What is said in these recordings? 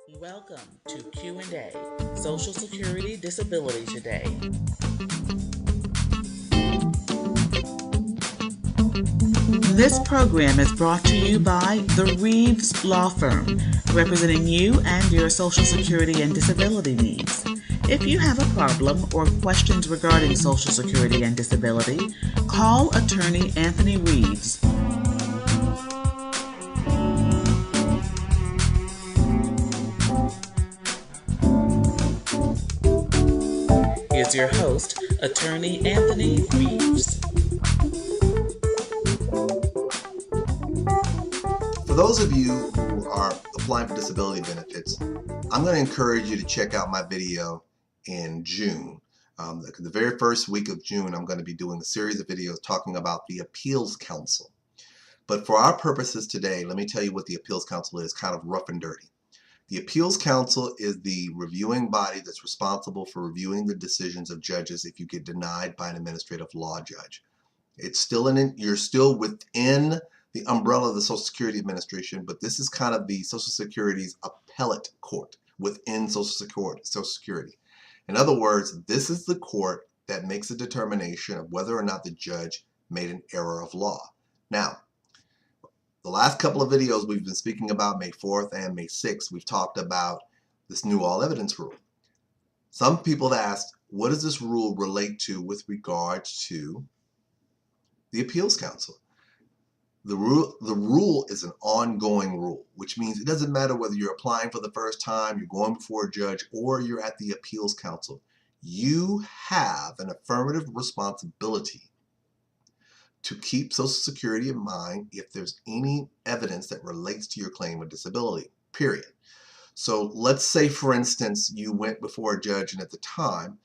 Welcome to Q&A, Social Security Disability Today. This program is brought to you by the Reeves Law Firm, representing you and your Social Security and disability needs. If you have a problem or questions regarding Social Security and disability, call attorney Anthony Reeves. Here's your host, attorney Anthony Reeves. For those of you who are applying for disability benefits, I'm going to encourage you to check out my video in June. The very first week of June, I'm going to be doing a series of videos talking about the Appeals Council. But for our purposes today, let me tell you what the Appeals Council is, kind of rough and dirty. The Appeals Council is the reviewing body that's responsible for reviewing the decisions of judges if you get denied by an administrative law judge. You're still within the umbrella of the Social Security Administration, but this is kind of the Social Security's appellate court within Social Security. In other words, this is the court that makes a determination of whether or not the judge made an error of law. Now, the last couple of videos we've been speaking about, May 4th and May 6th, we've talked about this new all evidence rule. Some people have asked, what does this rule relate to with regards to the Appeals Council? The rule is an ongoing rule, which means it doesn't matter whether you're applying for the first time, you're going before a judge, or you're at the Appeals Council. You have an affirmative responsibility to keep Social Security in mind if there's any evidence that relates to your claim of disability, period. So let's say, for instance, you went before a judge and at the time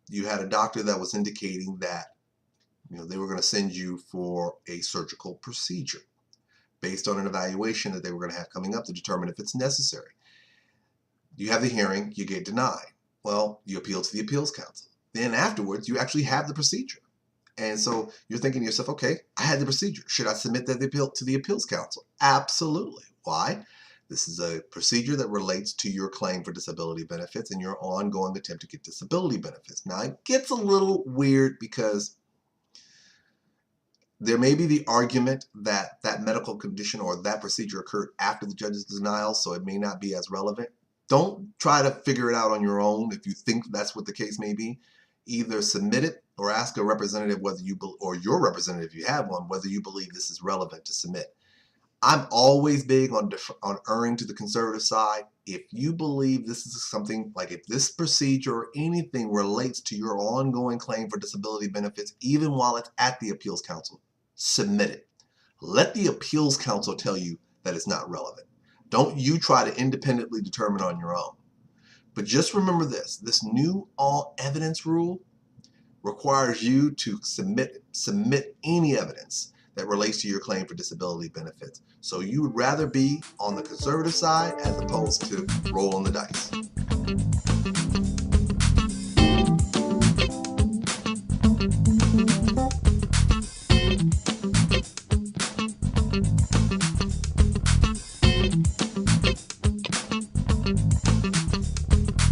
you had a doctor that was indicating that they were going to send you for a surgical procedure based on an evaluation that they were going to have coming up to determine if it's necessary. You have the hearing, you get denied. Well, you appeal to the Appeals Council. Then afterwards, you actually have the procedure. And so you're thinking to yourself, okay, I had the procedure. Should I submit that to the Appeals Council? Absolutely. Why? This is a procedure that relates to your claim for disability benefits and your ongoing attempt to get disability benefits. Now, it gets a little weird because there may be the argument that that medical condition or that procedure occurred after the judge's denial, so it may not be as relevant. Don't try to figure it out on your own if you think that's what the case may be. Either submit it or ask a representative or your representative if you have one, whether you believe this is relevant to submit. I'm always big on erring to the conservative side. If you believe this is something, like if this procedure or anything relates to your ongoing claim for disability benefits, even while it's at the Appeals Council, submit it. Let the Appeals Council tell you that it's not relevant. Don't you try to independently determine on your own. But just remember this new all evidence rule requires you to submit any evidence that relates to your claim for disability benefits. So you would rather be on the conservative side as opposed to rolling the dice.